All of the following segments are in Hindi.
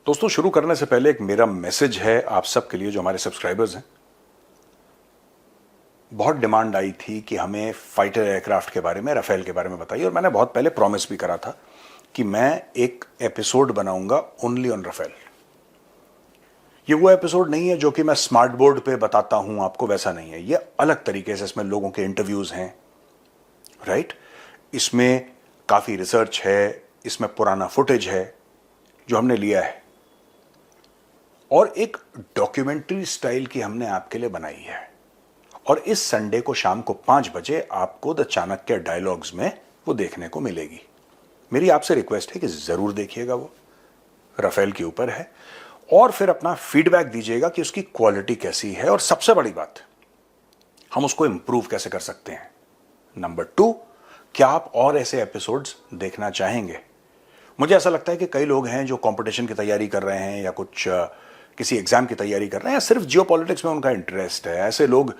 दोस्तों, शुरू करने से पहले एक मेरा मैसेज है आप सबके लिए जो हमारे सब्सक्राइबर्स हैं। बहुत डिमांड आई थी कि हमें फाइटर एयरक्राफ्ट के बारे में, राफेल के बारे में बताइए, और मैंने बहुत पहले प्रॉमिस भी करा था कि मैं एक एपिसोड बनाऊंगा ओनली ऑन राफेल। ये वो एपिसोड नहीं है जो कि मैं स्मार्ट बोर्ड पे बताता हूं आपको, वैसा नहीं है। ये अलग तरीके से, इसमें लोगों के इंटरव्यूज हैं, राइट। इसमें काफी रिसर्च है, इसमें पुराना फुटेज है जो हमने लिया है, और एक डॉक्यूमेंट्री स्टाइल की हमने आपके लिए बनाई है। और इस संडे को शाम को 5 बजे आपको द चाणक्य डायलॉग्स में वो देखने को मिलेगी। मेरी आपसे रिक्वेस्ट है कि जरूर देखिएगा, वो राफेल के ऊपर है, और फिर अपना फीडबैक दीजिएगा कि उसकी क्वालिटी कैसी है, और सबसे बड़ी बात, हम उसको इंप्रूव कैसे कर सकते हैं। नंबर 2, क्या आप और ऐसे एपिसोड्स देखना चाहेंगे? मुझे ऐसा लगता है कि कई लोग हैं जो कंपटीशन की तैयारी कर रहे हैं, या कुछ किसी एग्जाम की तैयारी कर रहे हैं, या सिर्फ जियोपॉलिटिक्स में उनका इंटरेस्ट है। ऐसे लोग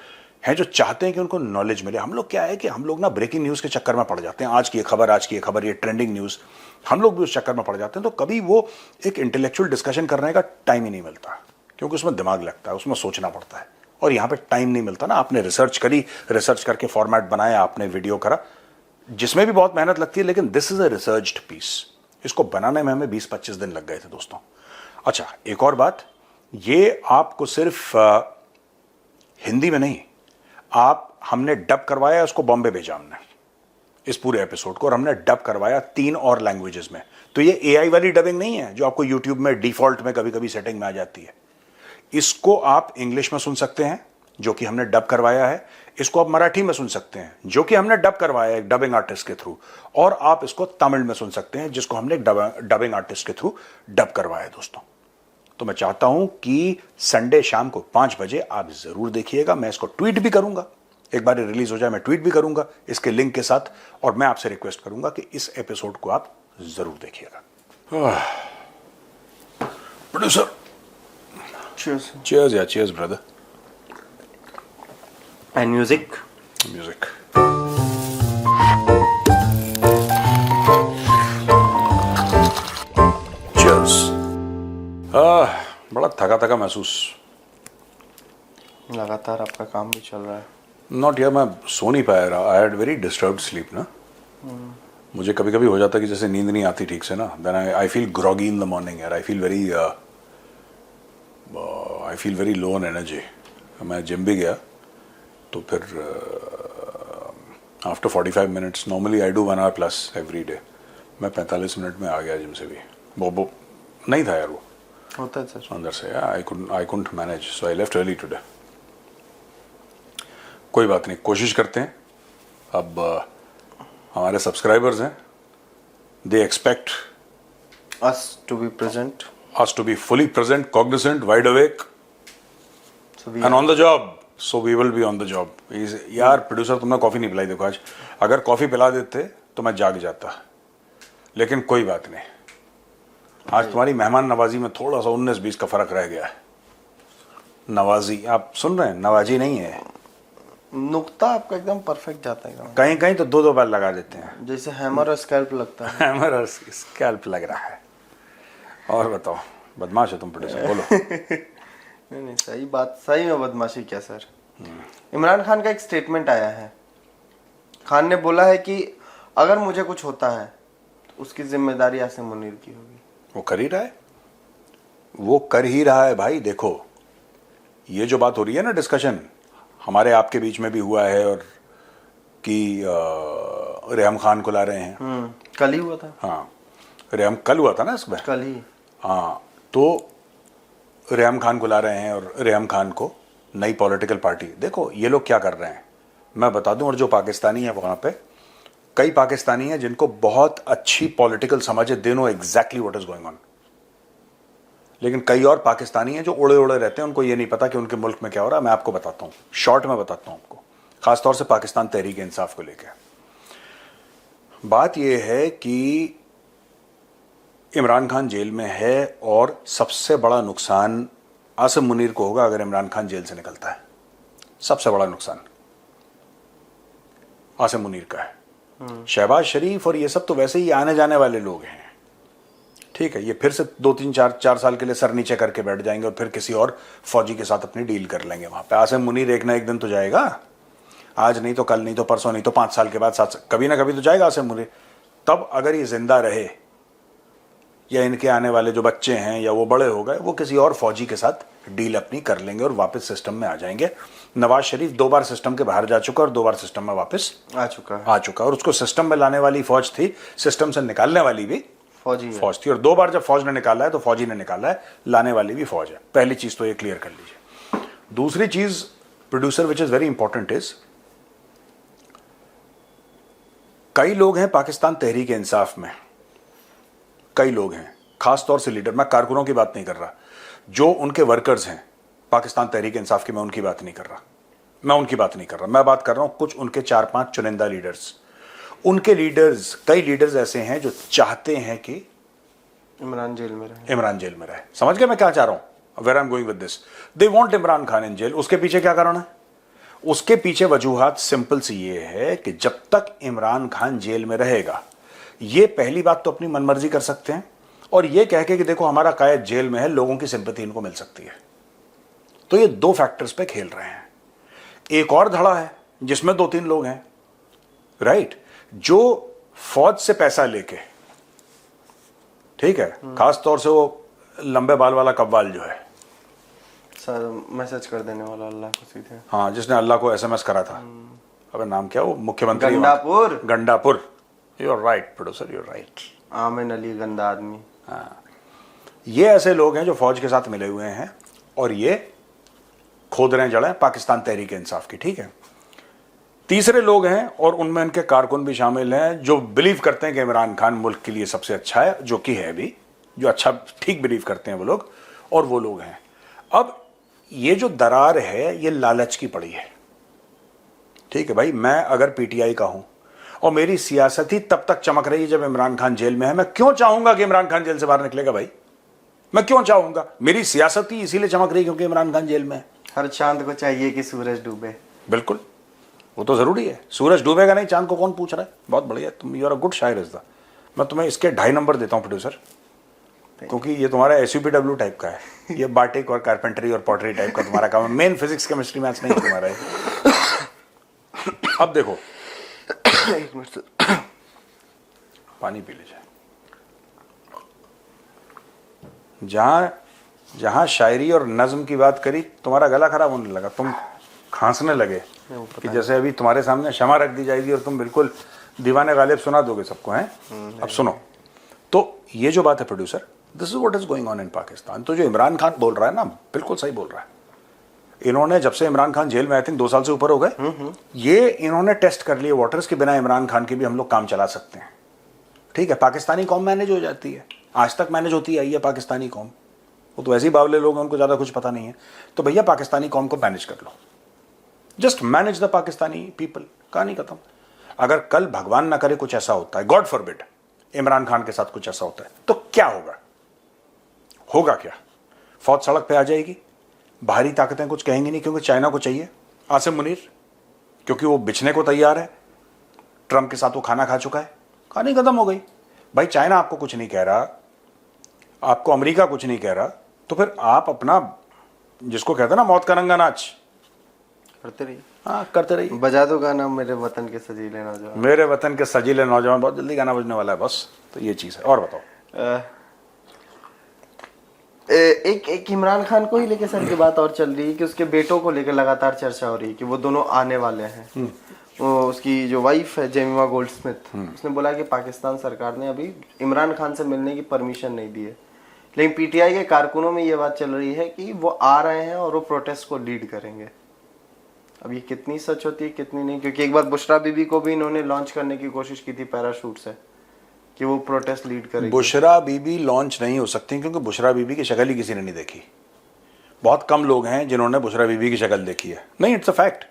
हैं जो चाहते हैं कि उनको नॉलेज मिले। हम लोग क्या है कि हम लोग ना ब्रेकिंग न्यूज़ के चक्कर में पड़ जाते हैं। आज की ये खबर, ये ट्रेंडिंग न्यूज़, हम लोग भी उस चक्कर में पड़ जाते हैं। तो कभी वो एक इंटेलेक्चुअल डिस्कशन करने का टाइम ही नहीं मिलता, क्योंकि उसमें दिमाग लगता है, उसमें सोचना पड़ता है, और यहाँ पे टाइम नहीं मिलता ना। आपने रिसर्च करी, रिसर्च करके फॉर्मेट बनाया, आपने वीडियो करा, जिसमें भी बहुत मेहनत लगती है, लेकिन this is a researched piece. इसको बनाने में हमें 20-25 दिन लग गए थे दोस्तों। अच्छा, एक और बात, ये आपको सिर्फ हिंदी में नहीं, हमने डब करवाया, उसको बॉम्बे भेजा हमने इस पूरे एपिसोड को, और हमने डब करवाया 3 और लैंग्वेजेस में। तो ये एआई वाली डबिंग नहीं है जो आपको यूट्यूब में डिफॉल्ट में कभी कभी सेटिंग में आ जाती है। इसको आप इंग्लिश में सुन सकते हैं, जो कि हमने डब करवाया है। इसको आप मराठी में सुन सकते हैं, जो कि हमने डब करवाया है डबिंग आर्टिस्ट के थ्रू, और आप इसको तमिल में सुन सकते हैं, जिसको हमने डबिंग आर्टिस्ट के थ्रू डब करवाया है दोस्तों। तो मैं चाहता हूं कि संडे शाम को 5 बजे आप जरूर देखिएगा। मैं इसको ट्वीट भी करूंगा, एक बार रिलीज हो जाए मैं ट्वीट भी करूंगा इसके लिंक के साथ, और मैं आपसे रिक्वेस्ट करूंगा कि इस एपिसोड को आप जरूर देखिएगा। प्रोड्यूसर, चीयर्स यार, cheers brother. And music. Cheers. बड़ा थका थका महसूस। लगातार आपका काम भी चल रहा है। नॉट यार, मैं सो नहीं पाया रहा। I had very disturbed sleep ना। मुझे कभी कभी हो जाता कि जैसे नींद नहीं आती ठीक से ना, then I feel groggy in the morning यार। I feel very low on energy. मैं जिम भी गया तो फिर after 45 minutes, normally I do 1 hour plus every day, मैं 45 मिनट में आ गया जिम से भी। वो नहीं था यार, वो होता है सर अंदर से। I couldn't manage, so I left early today. कोई बात नहीं, कोशिश करते हैं। अब हमारे सब्सक्राइबर्स हैं, they expect us to be present, us to be fully present, cognizant, wide awake, and on the job. So we will be on the job. यार प्रोड्यूसर, तुमने कॉफी नहीं पिलाई। देखो, आज अगर कॉफी पिला देते तो मैं जाग जाता, लेकिन कोई बात नहीं। आज तुम्हारी मेहमान नवाजी में थोड़ा सा 19-20 का फर्क रह गया है। नवाजी, आप सुन रहे हैं, नवाजी नहीं है। नुक्ता आपका एकदम परफेक्ट जाता है। कहीं कहीं तो 2-2 बार लगा देते हैं, जैसे हैमर और स्कैल्प लगता है। हैमर और स्कैल्प लग रहा है। और बताओ, बदमाश है तुम प्रोड्यूसर, बोलो। नहीं, सही बात। सही में बदमाशी क्या सर? इमरान खान का एक स्टेटमेंट आया है। खान ने बोला है कि अगर मुझे कुछ होता है तो उसकी जिम्मेदारी आसिम मुनीर की होगी। वो कर ही रहा है, वो कर ही रहा है भाई। देखो, ये जो बात हो रही है ना, डिस्कशन हमारे आपके बीच में भी हुआ है, और कि रेहम खान को ला रहे हैं। कल ही हुआ था। हाँ, रेहम कल हुआ था ना इसमें, कल ही। हाँ, तो रेहम खान को ला रहे हैं, और रेहम खान को नई पॉलिटिकल पार्टी। देखो ये लोग क्या कर रहे हैं मैं बता दूं, और जो पाकिस्तानी है वहां पे कई पाकिस्तानी हैं जिनको बहुत अच्छी पॉलिटिकल समझ है, they know exactly what is going on. लेकिन कई और पाकिस्तानी हैं जो उड़े उड़े रहते हैं, उनको ये नहीं पता कि उनके मुल्क में क्या हो रहा है। मैं आपको बताता हूँ, शॉर्ट में बताता हूँ आपको, खासतौर से पाकिस्तान तहरीक इंसाफ को लेकर। बात यह है कि इमरान खान जेल में है, और सबसे बड़ा नुकसान आसिम मुनीर को होगा अगर इमरान खान जेल से निकलता है। सबसे बड़ा नुकसान आसिम मुनीर का है। शहबाज शरीफ और ये सब तो वैसे ही आने जाने वाले लोग हैं, ठीक है, ये फिर से 2-3-4 साल के लिए सर नीचे करके बैठ जाएंगे और फिर किसी और फौजी के साथ अपनी डील कर लेंगे वहां पे। आसिम मुनीर एक ना एक दिन तो जाएगा, आज नहीं तो कल, नहीं तो परसों, नहीं तो 5 साल के बाद, 7 कभी ना कभी तो जाएगा आसिम मुनीर। तब अगर ये जिंदा रहे या इनके आने वाले जो बच्चे हैं या वो बड़े हो गए, वो किसी और फौजी के साथ डील अपनी कर लेंगे और वापस सिस्टम में आ जाएंगे। नवाज शरीफ 2 बार सिस्टम के बाहर जा चुका और 2 बार सिस्टम में वापस आ चुका और उसको सिस्टम में लाने वाली फौज थी, सिस्टम से निकालने वाली भी फौज थी। और 2 बार जब फौज ने निकाला है तो फौजी ने निकाला है, लाने वाली भी फौज है। पहली चीज तो ये क्लियर कर लीजिए। दूसरी चीज producer which is very important is, कई लोग हैं पाकिस्तान तहरीक इंसाफ में, कई लोग हैं, खास तौर से लीडर, मैं कारकुनों की बात नहीं कर रहा, जो उनके वर्कर्स हैं पाकिस्तान तहरीक इंसाफ के, मैं उनकी बात नहीं कर रहा, मैं बात कर रहा हूं कुछ उनके 4-5 चुनिंदा लीडर्स। उनके लीडर्स, कई लीडर्स ऐसे हैं जो चाहते हैं कि इमरान जेल में रहे। समझ गए मैं क्या चाह रहा हूं, where I am going with this. They want Imran Khan in jail. उसके पीछे क्या कारण है? उसके पीछे वजूहात सिंपल सी ये है कि जब तक इमरान खान जेल में रहेगा, ये पहली बात तो अपनी मनमर्जी कर सकते हैं और ये कह के कि देखो हमारा कायद जेल में है, लोगों की सिंपैथी इनको मिल सकती है। तो ये 2 फैक्टर्स पे खेल रहे हैं। एक और धड़ा है जिसमें 2-3 लोग हैं, राइट, जो फौज से पैसा लेके, ठीक है, खास तौर से वो लंबे बाल वाला कव्वाल जो है, सर मैसेज कर देने वाला अल्लाह को सीधे, हाँ, जिसने अल्लाह को SMS करा था, अबे नाम क्या, वो मुख्यमंत्री Gandapur. You are right producer, you are right, Amin Ali गंदा आदमी। हाँ, ये ऐसे लोग हैं जो फौज के साथ मिले हुए हैं और ये खोद रहे हैं जड़ें पाकिस्तान तहरीक इंसाफ की, ठीक है। तीसरे लोग हैं और उनमें इनके कारकुन भी शामिल हैं जो बिलीव करते हैं कि इमरान खान मुल्क के लिए सबसे अच्छा है, जो कि है भी, जो अच्छा ठीक बिलीव करते हैं वो लोग, और वो लोग हैं। अब ये जो दरार है ये लालच की पड़ी है, ठीक है भाई। मैं अगर PTI का हूं और मेरी सियासत ही तब तक चमक रही है जब इमरान खान जेल में है, मैं क्यों चाहूंगा कि इमरान खान जेल से बाहर निकलेगा भाई? मैं क्यों चाहूंगा? मेरी सियासत ही इसीलिए चमक रही क्योंकि इमरान खान जेल में है। हर चांद को चाहिए कि सूरज डूबे। बिल्कुल, वो तो जरूरी है। सूरज डूबेगा नहीं, चांद को कौन पूछ रहा है? बहुत बढ़िया, तुम यू आर अ गुड शायर इज द। मैं तुम्हें इसके 2.5 नंबर देता हूं प्रोड्यूसर, क्योंकि ये तुम्हारा SUPW टाइप का है, ये बाटिक और कारपेंटरी और पॉटरी टाइप का तुम्हारा काम है। मेन फिजिक्स केमिस्ट्री मैथ्स नहीं तुम्हारा है। अब देखो, एक मिनट, पानी पी लीजिए। जहां जहां शायरी और नज्म की बात करी, तुम्हारा गला खराब होने लगा, तुम खांसने लगे कि जैसे अभी तुम्हारे सामने क्षमा रख दी जाएगी और तुम बिल्कुल दीवाने गालिब सुना दोगे सबको, हैं। अब सुनो, तो ये जो बात है producer, this is what is going on in Pakistan. तो जो इमरान खान बोल रहा है ना, बिल्कुल सही बोल रहा है। इन्होंने जब से इमरान खान जेल में, आई थिंक 2 साल से ऊपर हो गए, ये इन्होंने टेस्ट कर लिए वाटर्स के बिना इमरान खान के भी हम लोग काम चला सकते हैं, ठीक है। पाकिस्तानी कौम मैनेज हो जाती है, आज तक मैनेज होती आई है पाकिस्तानी कौम। वो तो ऐसे ही बावले लोग हैं, उनको ज्यादा कुछ पता नहीं है। तो भैया पाकिस्तानी कौम को मैनेज कर लो, just manage the Pakistani people, कहानी खत्म। अगर कल भगवान ना करे कुछ ऐसा होता है, गॉड फॉरबिड, इमरान खान के साथ कुछ ऐसा होता है, तो क्या होगा? होगा क्या? फौज सड़क पे आ जाएगी, बाहरी ताकतें कुछ कहेंगी नहीं, क्योंकि चाइना को चाहिए आसिम मुनीर, क्योंकि वो बिछने को तैयार है, ट्रंप के साथ वो खाना खा चुका है, कहानी खत्म हो गई। भाई चाइना आपको कुछ नहीं कह रहा, आपको अमेरिका कुछ नहीं कह रहा, तो फिर आप अपना, जिसको कहते हैं ना मौत का रंगा नाच, करते रहिए। हाँ, करते रहिए। बजा दो गाना मेरे वतन के सजीले नौजवान। मेरे वतन के सजीले नौजवान, बहुत जल्दी गाना बजने वाला है बस। तो ये चीज है। और बताओ। एक इमरान खान को ही लेके सर की बात और चल रही है कि उसके बेटों को लेकर लगातार चर्चा हो रही है कि वो दोनों आने वाले हैं। वो उसकी जो वाइफ है जेमिमा गोल्डस्मिथ, उसने बोला कि पाकिस्तान सरकार ने अभी इमरान खान से मिलने की परमिशन नहीं दी है, लेकिन PTI के कारकुनों में ये बात चल रही है कि वो आ रहे हैं और वो प्रोटेस्ट को लीड करेंगे। अब ये कितनी सच होती है कितनी नहीं, क्योंकि एक बार बुशरा बीबी को भी इन्होंने लॉन्च करने की कोशिश की थी पैराशूट से कि वो प्रोटेस्ट लीड करेगी। बुशरा बीबी लॉन्च नहीं हो सकती क्योंकि बुशरा बीबी की शक्ल ही किसी ने नहीं देखी। बहुत कम लोग हैं जिन्होंने बुशरा बीबी की शक्ल देखी है। नहीं, इट्स अ फैक्ट।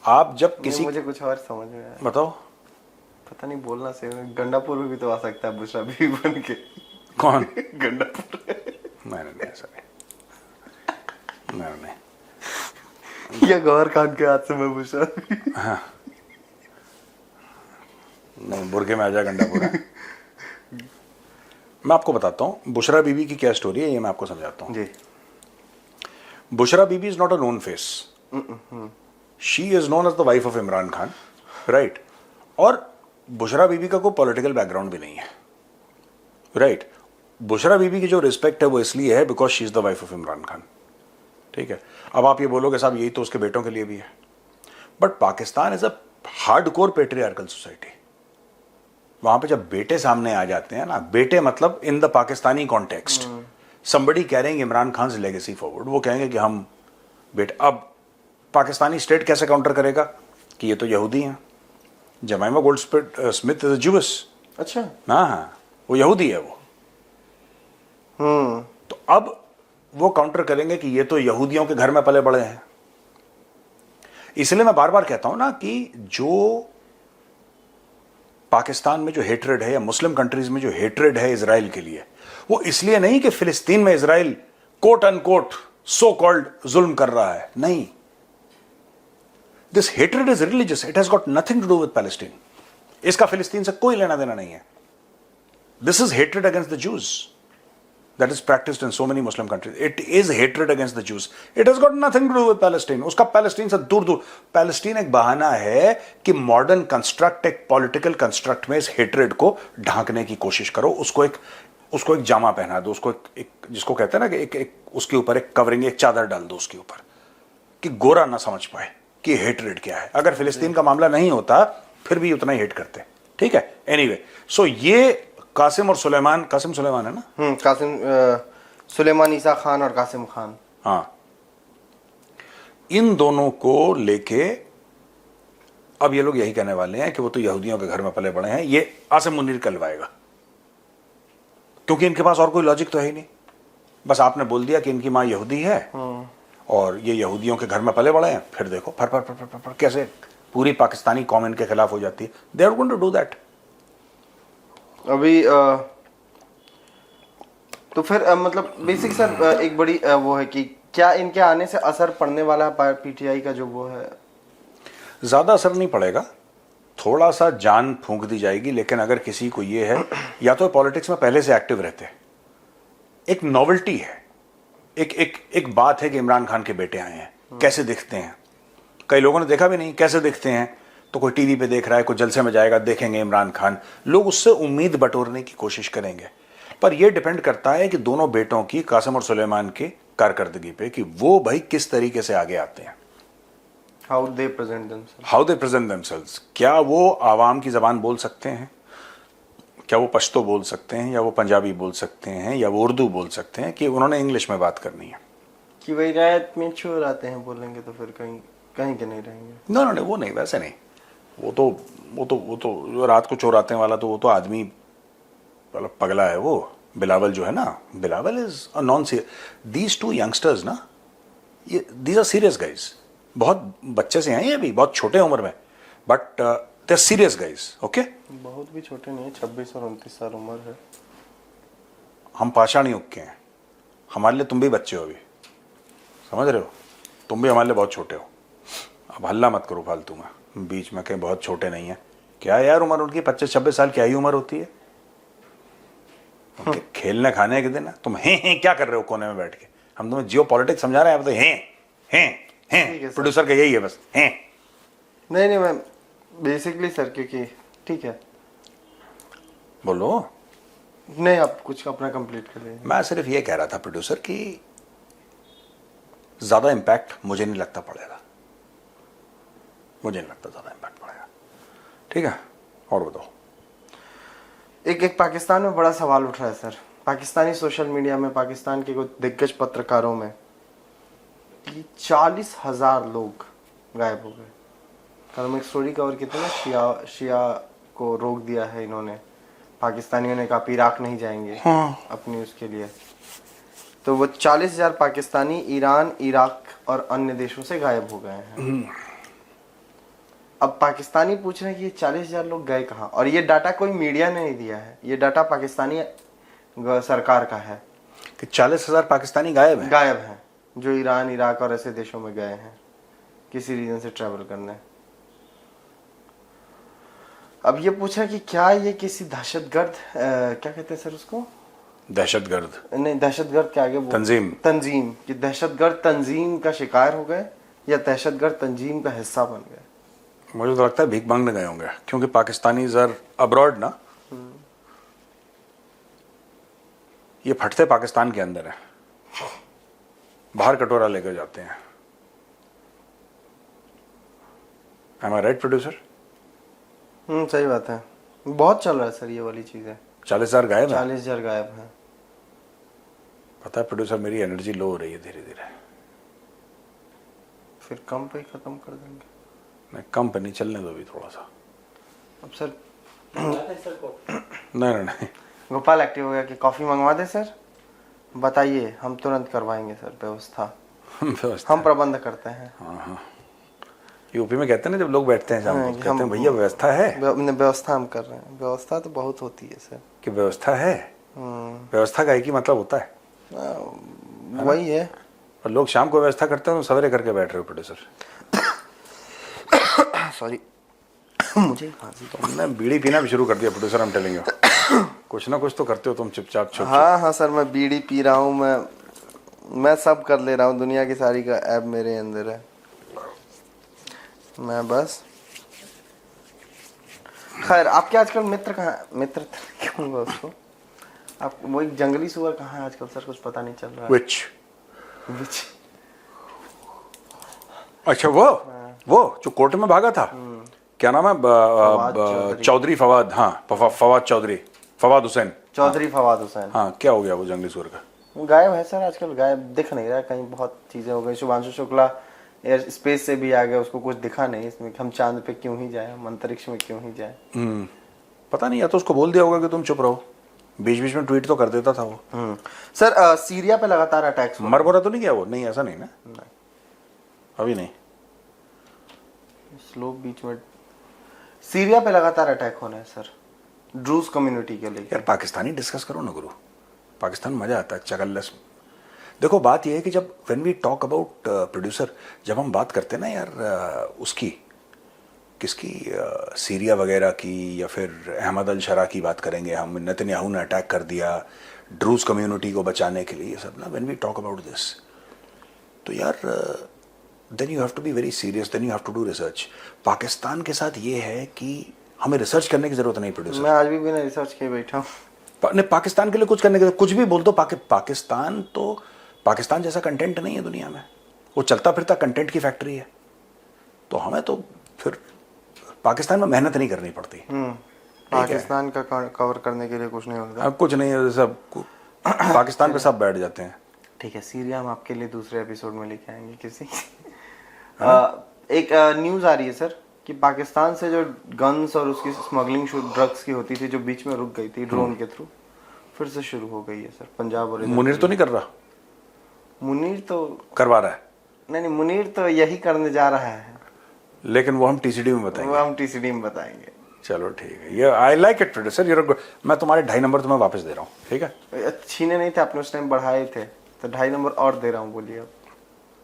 आप जब किसी, मुझे कुछ और समझ में आया, बताओ। पता नहीं बोलना से गंडापुर में भी तो आ सकता है बुशरा बीबी बन के। कौन? गंडापुर। नहीं ऐसा नहीं। या गौहर खान के हाथ से मैं बुशरा। हाँ, नहीं, बुरके में आ जा गंडापुर है। मैं आपको बताता हूं बुशरा बीबी की क्या स्टोरी है, ये मैं आपको समझाता हूं जी। Bushra Bibi is not a known face, she is known as the wife of Imran Khan, right. और बुशरा बीबी का कोई पॉलिटिकल बैकग्राउंड भी नहीं है, राइट। बुशरा बीबी की जो रिस्पेक्ट है वो इसलिए है because she is the wife of Imran Khan, ठीक है। अब आप ये बोलोगे साहब यही तो उसके बेटों के लिए भी है, but Pakistan is a hardcore patriarchal society. वहां पे जब बेटे सामने आ जाते हैं ना, बेटे मतलब in the Pakistani context, somebody कह रहे हैं इमरान खान लेगेसी फॉरवर्ड, वो कहेंगे कि हम बेटे। अब पाकिस्तानी स्टेट कैसे काउंटर करेगा कि ये तो यहूदी हैं, जमाइमा गोल्ड स्मिथ इज ज्यूइश। अच्छा। हाँ, वो यहूदी है वो। तो अब वो काउंटर करेंगे कि ये तो यहूदियों के घर में पले बड़े हैं। इसलिए मैं बार बार कहता हूं ना कि जो पाकिस्तान में जो हेट्रेड है या मुस्लिम कंट्रीज में जो हेट्रेड है इजराइल के लिए, वो इसलिए नहीं कि फिलिस्तीन में Israel quote unquote so called जुल्म कर रहा है, नहीं। This hatred is religious, it has got nothing to do with Palestine. इसका फिलिस्तीन से कोई लेना देना नहीं है। This is hatred against the Jews that is practiced in so many Muslim countries. It is hatred against the Jews. It has got nothing to do with Palestine. उसका पैलेस्टीन से दूर दूर। पैलेस्टीन एक बहाना है कि मॉडर्न कंस्ट्रक्ट, एक पॉलिटिकल कंस्ट्रक्ट में इस हेट्रेड को ढांकने की कोशिश करो, उसको एक जामा पहना दो, उसको एक जिसको कहते हैं ना कि एक उसके ऊपर एक कवरिंग, एक चादर डाल दो उसके ऊपर, कि गोरा ना समझ पाए कि हेट्रेड क्या है। अगर फिलिस्तीन का मामला नहीं होता फिर भी उतना ही हेट करते, ठीक है। एनीवे, सो ये कासिम और सुलेमान, कासिम सुलेमान है ना, कासिम सुलेमान ईसा खान और कासिम खान, हाँ, इन दोनों को लेके अब ये लोग यही कहने वाले हैं कि वो तो यहूदियों के घर में पले बड़े हैं। ये आसिम मुनीर कहलवाएगा, क्योंकि इनके पास और कोई लॉजिक तो है ही नहीं। बस आपने बोल दिया कि इनकी माँ यहूदी है और ये यहूदियों के घर में पले बड़े हैं, फिर देखो फर फर फर फर, फर, फर कैसे पूरी पाकिस्तानी कौम इनके खिलाफ हो जाती है। They are going to do that. अभी तो फिर मतलब बेसिक सर एक बड़ी वो है कि क्या इनके आने से असर पड़ने वाला है पीटीआई का जो वो है? ज्यादा असर नहीं पड़ेगा, थोड़ा सा जान फूंक दी जाएगी, लेकिन अगर किसी को ये है, या तो पॉलिटिक्स में पहले से एक्टिव रहते, एक नॉवेल्टी है, एक बात है कि इमरान खान के बेटे आए हैं, कैसे दिखते हैं। कई लोगों ने देखा भी नहीं कैसे दिखते हैं, तो कोई टीवी पे देख रहा है, कोई जलसे में जाएगा, देखेंगे इमरान खान, लोग उससे उम्मीद बटोरने की कोशिश करेंगे। पर यह डिपेंड करता है कि दोनों बेटों की, कासिम और सुलेमान की कारकर्दगी पे, कि वो भाई किस तरीके से आगे आते हैं। How they present themselves. क्या वो आवाम की जबान बोल सकते हैं, क्या वो पश्तो बोल सकते हैं, या वो पंजाबी बोल सकते हैं, या वो उर्दू बोल सकते हैं, कि उन्होंने इंग्लिश में बात करनी है। कि वही रायत में चोर आते हैं बोलेंगे तो फिर कहीं कहीं के नहीं रहेंगे। नो नो, वो नहीं, वैसे नहीं। वो तो जो रात को चोर आते हैं वाला, तो वो तो आदमी मतलब पगला है वो। बिलावल जो है ना, Bilawal is a non serious. These two youngsters ना, ये दीज आर सीरियस गाइज। बहुत बच्चे से हैं ये भी, बहुत छोटे उम्र में, but they are serious guys. Okay, बहुत भी छोटे नहीं है, 26 और 29 साल उम्र है। हम पाषाण युग के हैं, हमारे लिए तुम भी बच्चे हो अभी, समझ रहे हो? तुम भी हमारे लिए बहुत छोटे हो। अब हल्ला मत करो फालतू में बीच में, कहीं बहुत छोटे नहीं है। क्या यार उम्र उनकी 25-26 साल, क्या ही उम्र होती है उनके खेलने खाने के दिन। तुम हैं क्या कर रहे हो कोने में बैठ के? हम तुम्हें जियो पॉलिटिक्स समझा रहे हैं, आप तो हैं। प्रोड्यूसर का यही है बस, हैं। नहीं मैं बेसिकली सर, क्योंकि ठीक है, बोलो। नहीं आप कुछ अपना कंप्लीट कर लें। मैं सिर्फ ये कह रहा था प्रोड्यूसर कि ज्यादा इंपैक्ट मुझे नहीं लगता पड़ेगा, मुझे नहीं लगता ज्यादा इंपैक्ट पड़ेगा, ठीक है। और बताओ। एक पाकिस्तान में बड़ा सवाल उठ रहा है सर, पाकिस्तानी सोशल मीडिया में, पाकिस्तान के कुछ दिग्गज पत्रकारों में, कि 40,000 लोग गायब हो गए। कल हम एक स्टोरी कवर की थी ना, शिया को रोक दिया है इन्होंने, पाकिस्तानियों ने कहा आप इराक नहीं जाएंगे। हाँ। अपनी उसके लिए, तो वो 40,000 पाकिस्तानी ईरान, इराक और अन्य देशों से गायब हो गए हैं। अब पाकिस्तानी पूछ रहे हैं कि ये 40,000 लोग गए कहाँ, और ये डाटा कोई मीडिया ने नहीं दिया है, ये डाटा पाकिस्तानी सरकार का है कि 40,000 पाकिस्तानी गायब हैं, जो ईरान, इराक और ऐसे देशों में गए हैं किसी रीजन से ट्रैवल करने। अब ये पूछा कि क्या ये किसी दहशतगर्द क्या कहते हैं सर उसको, दहशतगर्द, नहीं दहशतगर्द के आगे तंजीम, तंजीम कि दहशतगर्द तंजीम का शिकार हो गए या दहशतगर्द तंजीम का हिस्सा बन गए। मुझे तो लगता है भीख मांगने गए होंगे, क्योंकि पाकिस्तानी जर अब्रॉड ना, ये फटते पाकिस्तान के अंदर है, बाहर कटोरा लेकर जाते हैं। Am I right, producer? सही बात है, बहुत चल रहा है सर ये वाली चीजें। 40,000 गायब है। 40,000 गायब है। पता है प्रोड्यूसर, मेरी एनर्जी लो हो रही है धीरे धीरे। फिर कम पे ही खत्म कर देंगे। नहीं, कम पे नहीं, चलने दो अभी थोड़ा सा। अब सर नहीं नहीं नहीं, गोपाल एक्टिव हो गया कि कॉफी मंगवा दे सर, बताइए हम तुरंत करवाएंगे सर व्यवस्था। व्यवस्था हम प्रबंध करते हैं। हाँ, यूपी में कहते हैं ना, जब लोग बैठते हैं शाम को, कहते हैं भैया व्यवस्था है। व्यवस्था हम कर रहे हैं। व्यवस्था तो बहुत होती है सर। कि व्यवस्था है, व्यवस्था का एक ही मतलब होता है, वही है। और लोग शाम को व्यवस्था करते हैं तो सवेरे करके बैठ रहे हो प्रोड्यूसर। सॉरी मुझे खांसी तो। तुमने बीड़ी पीना भी शुरू कर दिया प्रोड्यूसर, हम टेलिंग यू। कुछ ना कुछ तो करते हो तुम चुपचाप छुप। हाँ सर, मैं बीड़ी पी रहा हूँ, मैं सब कर ले रहा हूँ, दुनिया की सारी का ऐप मेरे अंदर है। मैं बस खैर, आपके आजकल मित्र कहाँ, मित्र क्यों होगा उसको, आप वो एक जंगली सुअर कहाँ है आजकल सर, कुछ पता नहीं चल रहा है। विच अच्छा, वो जो कोर्ट में भागा था, क्या नाम है? चौधरी फवाद। हाँ, फवाद चौधरी, फवाद हुसैन चौधरी फवाद हुसैन। हाँ, क्या हो गया वो जंगली सुअर का? वो गायब है सर आजकल, गायब दिख नहीं रहा है कहीं, बहुत चीजें हो गई। शुभांशु शुक्ला एयर स्पेस से भी आ गया, उसको कुछ दिखा नहीं इसमें, हम चांद पे क्यों ही जाए, हम अंतरिक्ष में क्यों ही जाए। पता नहीं, या तो उसको बोल दिया होगा कि तुम चुप रहो, बीच बीच में ट्वीट तो कर देता था वो। सर सीरिया पे लगातार अटैक्स, मर तो नहीं गया वो? नहीं, ऐसा नहीं ना, नहीं अभी नहीं। स्लो बीच में सीरिया पे लगातार अटैक होने हैं सर, ड्रूज कम्युनिटी के लिए। यार पाकिस्तानी डिस्कस करो ना गुरु, पाकिस्तान मजा आता है चकल्लस। देखो बात यह है कि जब when we talk about producer, जब हम बात करते हैं ना यार उसकी, किसकी, सीरिया वगैरह की, या फिर अहमद अल शरा की बात करेंगे हम, नेतन्याहू ने अटैक कर दिया ड्रूज कम्युनिटी को बचाने के लिए, ये सब ना, when we talk about this, तो यार then you have to be very serious, then you have to do research. Pakistan के साथ ये है कि हमें रिसर्च करने की जरूरत नहीं प्रोड्यूसर। मैं आज भी बिना रिसर्च किए बैठा हूँ। नहीं, पाकिस्तान के लिए कुछ करने के लिए कुछ भी बोल दो। पाकिस्तान तो पाकिस्तान जैसा कंटेंट नहीं है दुनिया में, वो चलता फिरता कंटेंट की फैक्ट्री है, तो हमें तो फिर पाकिस्तान में मेहनत नहीं करनी पड़ती। पाकिस्तान का कवर करने के लिए कुछ नहीं होता। कुछ नहीं है, सब पाकिस्तान पे सब बैठ जाते हैं। ठीक है, सीरिया हम आपके लिए दूसरे एपिसोड में लेके आएंगे किसी। एक न्यूज आ रही है सर कि पाकिस्तान से जो गन्स और उसकी स्मगलिंग ड्रग्स की होती थी, जो बीच में रुक गई थी ड्रोन के थ्रू, फिर से शुरू हो गई है सर पंजाब और। मुनीर तो नहीं कर रहा? मुनीर तो करवा रहा है। नहीं, मुनीर तो यही करने जा रहा है, लेकिन वो हम टीसीडी में बताएंगे। वो हम टीसीडी में बताएंगे। चलो ठीक है, ये I like it producer, your, मैं तुम्हारे 2.5 नंबर तुम्हें वापस दे रहा हूँ, ठीक है? छीने नहीं थे आपने उस टाइम, बढ़ाए थे, तो 2.5 नंबर और दे रहा हूँ, बोलिए अब।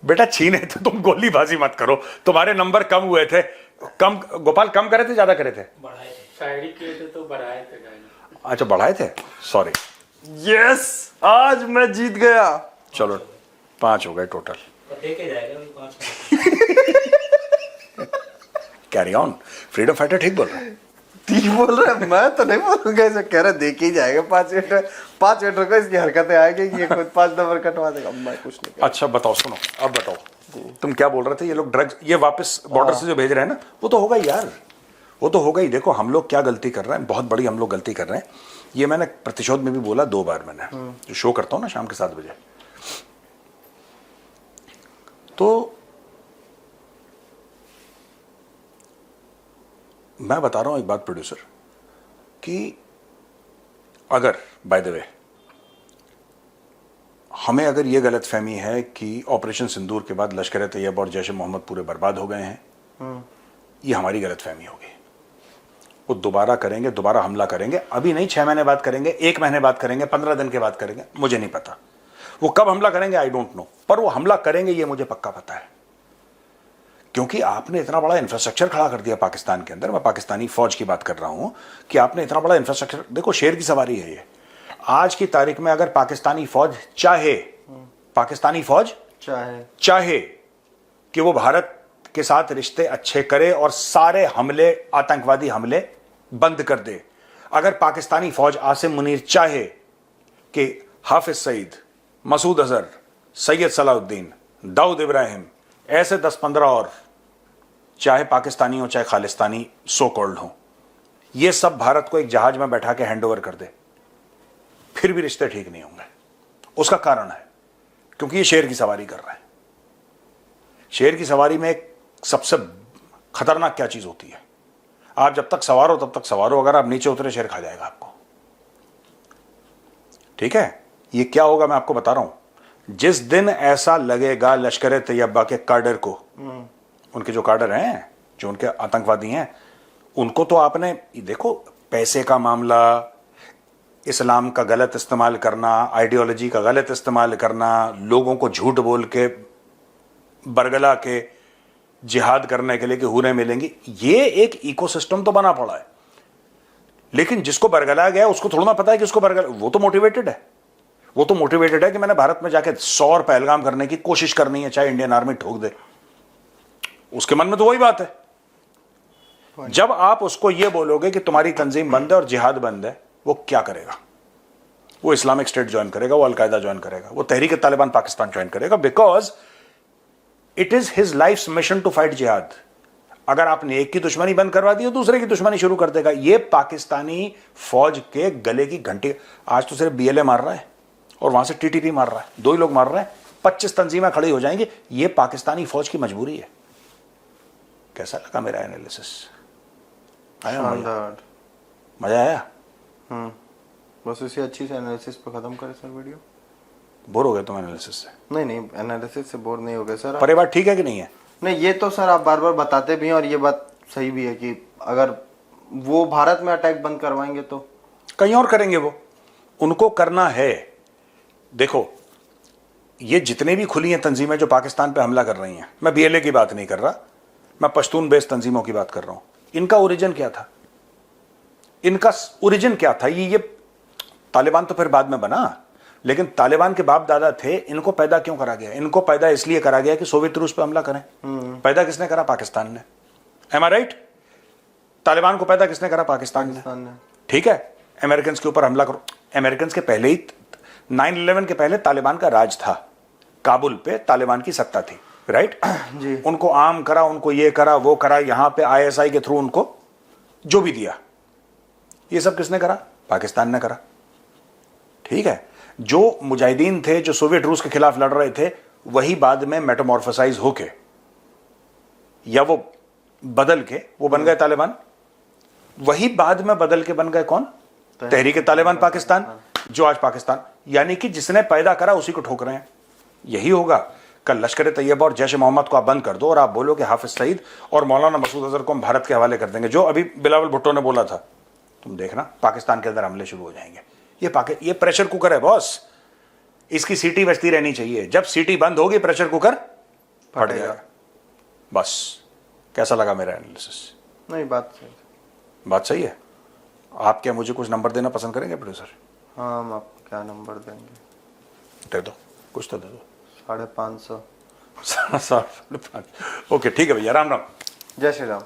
बेटा छीने तो तुम गोलीबाजी मत करो, तुम्हारे नंबर कम हुए थे। कम, गोपाल कम करे थे ज्यादा करे थे? बढ़ाए थे, शायरी किए थे तो बढ़ाए थे। अच्छा बढ़ाए थे, सॉरी। यस, आज मैं जीत गया। चलो 5 हो गए टोटल। देखे जाएगा 5। कैरी ऑन, फ्रीडम फाइटर ठीक बोल रहा है। ठीक बोल रहा है, मैं तो नहीं बोलूंगा ऐसा, कह रहा देख ही जाएगा 5 मिनट को इसकी हरकतें आएगी कि ये खुद 5 नंबर कटवा देगा। मैं कुछ नहीं। अच्छा बताओ, सुनो अब बताओ, तुम क्या बोल रहे थे? ये लोग ड्रग्स ये वापस बॉर्डर से जो भेज रहे हैं ना, वो तो होगा ही यार, वो तो होगा ही। देखो हम लोग क्या गलती कर रहे हैं, बहुत बड़ी हम लोग गलती कर रहे हैं। ये मैंने प्रतिशोध में भी बोला 2 बार, मैंने जो शो करता हूँ ना शाम के 7 बजे, तो मैं बता रहा हूं एक बात प्रोड्यूसर, कि अगर बाय द वे हमें अगर ये गलत फहमी है कि ऑपरेशन सिंदूर के बाद लश्कर तैयबा और जैश मोहम्मद पूरे बर्बाद हो गए हैं, ये हमारी गलत फहमी होगी। वो दोबारा करेंगे, दोबारा हमला करेंगे, अभी नहीं, 6 महीने बाद करेंगे, 1 महीने बाद करेंगे, 15 दिन के बाद करेंगे, मुझे नहीं पता वो कब हमला करेंगे, आई डोंट नो, पर वो हमला करेंगे ये मुझे पक्का पता है। क्योंकि आपने इतना बड़ा इंफ्रास्ट्रक्चर खड़ा कर दिया पाकिस्तान के अंदर, मैं पाकिस्तानी फौज की बात कर रहा हूं, कि आपने इतना बड़ा इंफ्रास्ट्रक्चर, देखो शेर की सवारी है ये, आज की तारीख में अगर पाकिस्तानी फौज चाहे कि वो भारत के साथ रिश्ते अच्छे करे और सारे हमले, आतंकवादी हमले बंद कर दे, अगर पाकिस्तानी फौज आसिम मुनीर चाहे कि हाफिज सईद, मसूद अजहर, सैयद सलाउद्दीन, दाऊद इब्राहिम, ऐसे 10-15 और, चाहे पाकिस्तानी हो चाहे खालिस्तानी सो कॉल्ड हो, ये सब भारत को एक जहाज में बैठा के हैंड ओवर कर दे, फिर भी रिश्ते ठीक नहीं होंगे। उसका कारण है क्योंकि ये शेर की सवारी कर रहा है। शेर की सवारी में एक सबसे खतरनाक क्या चीज होती है, आप जब तक सवार हो तब तक सवार हो, अगर आप नीचे उतरे शेर खा जाएगा आपको। ठीक है, ये क्या होगा मैं आपको बता रहा हूं। जिस दिन ऐसा लगेगा लश्कर तैयबा के काडर को, उनके जो काडर हैं, जो उनके आतंकवादी हैं, उनको तो आपने देखो, पैसे का मामला, इस्लाम का गलत इस्तेमाल करना, आइडियोलॉजी का गलत इस्तेमाल करना, लोगों को झूठ बोल के बरगला के जिहाद करने के लिए कि हुरें मिलेंगी, ये एक इकोसिस्टम तो बना पड़ा है। लेकिन जिसको बरगलाया गया उसको थोड़ा ना पता है कि उसको बरगला, वो तो मोटिवेटेड है, वो तो मोटिवेटेड है कि मैंने भारत में जाके 100 और पहलगाम करने की कोशिश करनी है, चाहे इंडियन आर्मी ठोक दे। उसके मन में तो वही बात है। जब आप उसको ये बोलोगे कि तुम्हारी तंजीम बंद है और जिहाद बंद है, वो क्या करेगा? वो इस्लामिक स्टेट ज्वाइन करेगा, वो अलकायदा ज्वाइन करेगा, वो तहरीक तालिबान पाकिस्तान ज्वाइन करेगा, because it is his life mission to fight jihad. अगर आपने एक की दुश्मनी बंद करवा दी तो दूसरे की दुश्मनी शुरू कर देगा। ये पाकिस्तानी फौज के गले की घंटी। आज तो सिर्फ बीएलए मार रहा है और वहां से टीटीपी मार रहा है, 2 ही लोग मार रहे हैं, 25 तंजीमें खड़ी हो जाएंगी। ये पाकिस्तानी फौज की मजबूरी है। कैसा लगा मेरा एनालिसिस? आया मजा आया? बस इसी अच्छी से एनालिसिस पे खत्म करें सर वीडियो। बोर हो गए तुम एनालिसिस से? नहीं, एनालिसिस से बोर नहीं हो गए सर। पर ये बात ठीक है कि नहीं है? नहीं, ये तो सर आप बार बार बताते भी हैं और ये बात सही भी है कि अगर वो भारत में अटैक बंद करवाएंगे तो कहीं और करेंगे। वो उनको करना है। देखो, ये जितने भी खुली हैं तंजीमें जो पाकिस्तान पे हमला कर रही हैं, मैं बीएलए की बात नहीं कर रहा, मैं पश्तून बेस्ड तंजीमों की बात कर रहा हूं। इनका ओरिजिन क्या था? इनका ओरिजिन क्या था? ये तालिबान तो फिर बाद में बना, लेकिन तालिबान के बाप दादा थे। इनको पैदा क्यों करा गया? इनको पैदा इसलिए करा गया कि सोवियत रूस पे हमला करें। पैदा किसने करा? पाकिस्तान ने। एम आई राइट? तालिबान को पैदा किसने करा? पाकिस्तान ने। ठीक है, अमेरिकन के ऊपर हमला करो। अमेरिकन के पहले ही 9/11 के पहले तालिबान का राज था, काबुल पे तालिबान की सत्ता थी, राइट जी। उनको आम करा, उनको ये करा वो करा, यहां पे आईएसआई के थ्रू उनको जो भी दिया, ये सब किसने करा? पाकिस्तान ने करा। ठीक है, जो मुजाहिदीन थे जो सोवियत रूस के खिलाफ लड़ रहे थे, वही बाद में मेटामॉर्फोसाइज होके या वो बदल के वो बन गए तालिबान। वही बाद में बदल के बन गए कौन? तहरीक तालिबान पाकिस्तान, जो आज पाकिस्तान, यानी कि जिसने पैदा करा उसी को ठोक रहे हैं। यही होगा कल लश्कर तैयबा और जैश मोहम्मद को आप बंद कर दो और आप बोलो कि हाफिज सईद और मौलाना मसूद अजहर को हम भारत के हवाले कर देंगे, जो अभी बिलावल भुट्टो ने बोला था। तुम देखना पाकिस्तान के अंदर हमले शुरू हो जाएंगे। ये प्रेशर कुकर है बॉस, इसकी सीटी बजती रहनी चाहिए। जब सीटी बंद होगी प्रेशर कुकर फट जाएगा। बस, कैसा लगा मेरा एनालिसिस? नहीं, बात सही है। आप क्या मुझे कुछ नंबर देना पसंद करेंगे प्रोड्यूसर? हाँ, हम आपको क्या नंबर देंगे? दे दो, कुछ तो दे दो। 550। 550। ओके, ठीक है भैया, राम राम। जय श्री राम।